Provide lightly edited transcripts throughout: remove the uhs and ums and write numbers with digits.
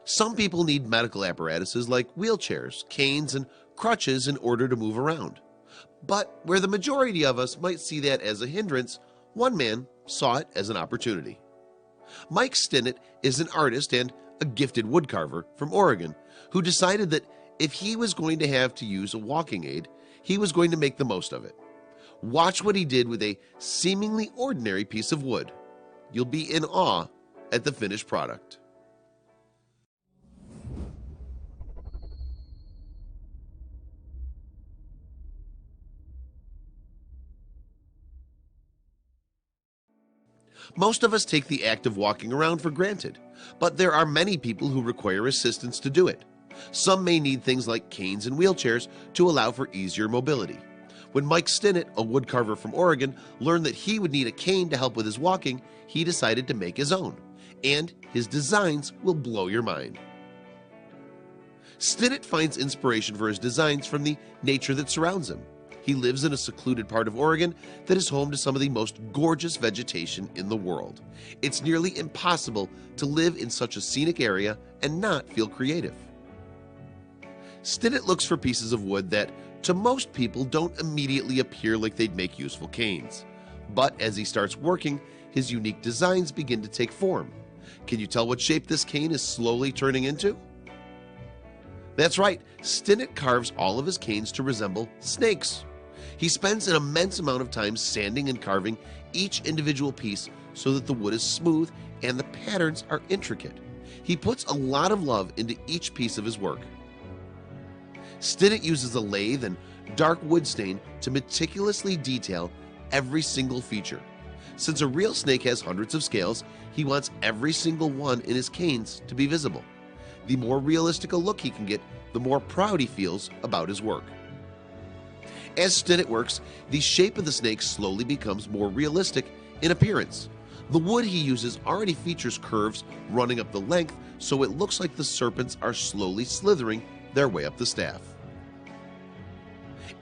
Some people need medical apparatuses like wheelchairs, canes, and crutches in order to move around. But where the majority of us might see that as a hindrance, one man saw it as an opportunity. Mike Stinnett is an artist and a gifted woodcarver from Oregon who decided that if he was going to have to use a walking aid, he was going to make the most of it. Watch what he did with a seemingly ordinary piece of wood. You'll be in awe at the finished product. Most of us take the act of walking around for granted, but there are many people who require assistance to do it. Some may need things like canes and wheelchairs to allow for easier mobility. When Mike Stinnett, a woodcarver from Oregon, learned that he would need a cane to help with his walking, he decided to make his own, and his designs will blow your mind. Stinnett finds inspiration for his designs from the nature that surrounds him. He lives in a secluded part of Oregon that is home to some of the most gorgeous vegetation in the world. It's nearly impossible to live in such a scenic area and not feel creative. Stinnett looks for pieces of wood that, to most people, don't immediately appear like they'd make useful canes. But as he starts working, his unique designs begin to take form. Can you tell what shape this cane is slowly turning into? That's right, Stinnett carves all of his canes to resemble snakes. He spends an immense amount of time sanding and carving each individual piece so that the wood is smooth and the patterns are intricate. He puts a lot of love into each piece of his work. Stinnett uses a lathe and dark wood stain to meticulously detail every single feature. Since a real snake has hundreds of scales, he wants every single one in his canes to be visible. The more realistic a look he can get, the more proud he feels about his work. As Stinnett works, the shape of the snake slowly becomes more realistic in appearance. The wood he uses already features curves running up the length, so it looks like the serpents are slowly slithering their way up the staff.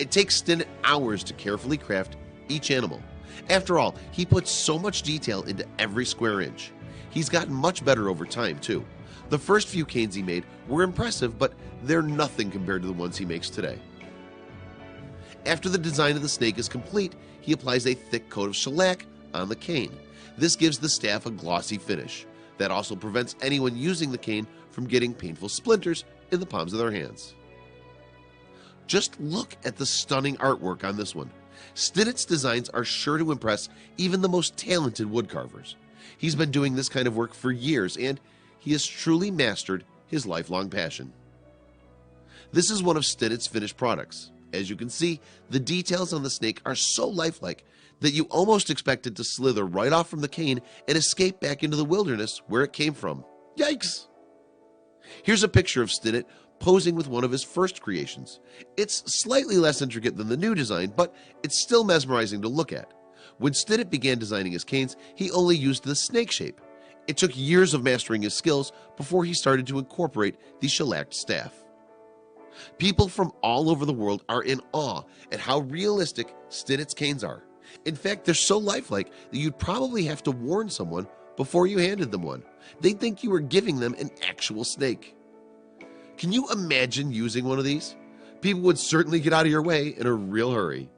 It takes Stinnett hours to carefully craft each animal. After all, he puts so much detail into every square inch. He's gotten much better over time too. The first few canes he made were impressive, but they're nothing compared to the ones he makes today. After the design of the snake is complete, he applies a thick coat of shellac on the cane. This gives the staff a glossy finish. That also prevents anyone using the cane from getting painful splinters in the palms of their hands. Just look at the stunning artwork on this one. Stinnett's designs are sure to impress even the most talented woodcarvers. He's been doing this kind of work for years, and he has truly mastered his lifelong passion. This is one of Stinnett's finished products. As you can see, the details on the snake are so lifelike that you almost expect it to slither right off from the cane and escape back into the wilderness where it came from. Yikes! Here's a picture of Stinnett posing with one of his first creations. It's slightly less intricate than the new design, but it's still mesmerizing to look at. When Stinnett began designing his canes, he only used the snake shape. It took years of mastering his skills before he started to incorporate the shellacked staff. People from all over the world are in awe at how realistic Stinnett's canes are. In fact, they're so lifelike that you'd probably have to warn someone before you handed them one. They'd think you were giving them an actual snake. Can you imagine using one of these? People would certainly get out of your way in a real hurry.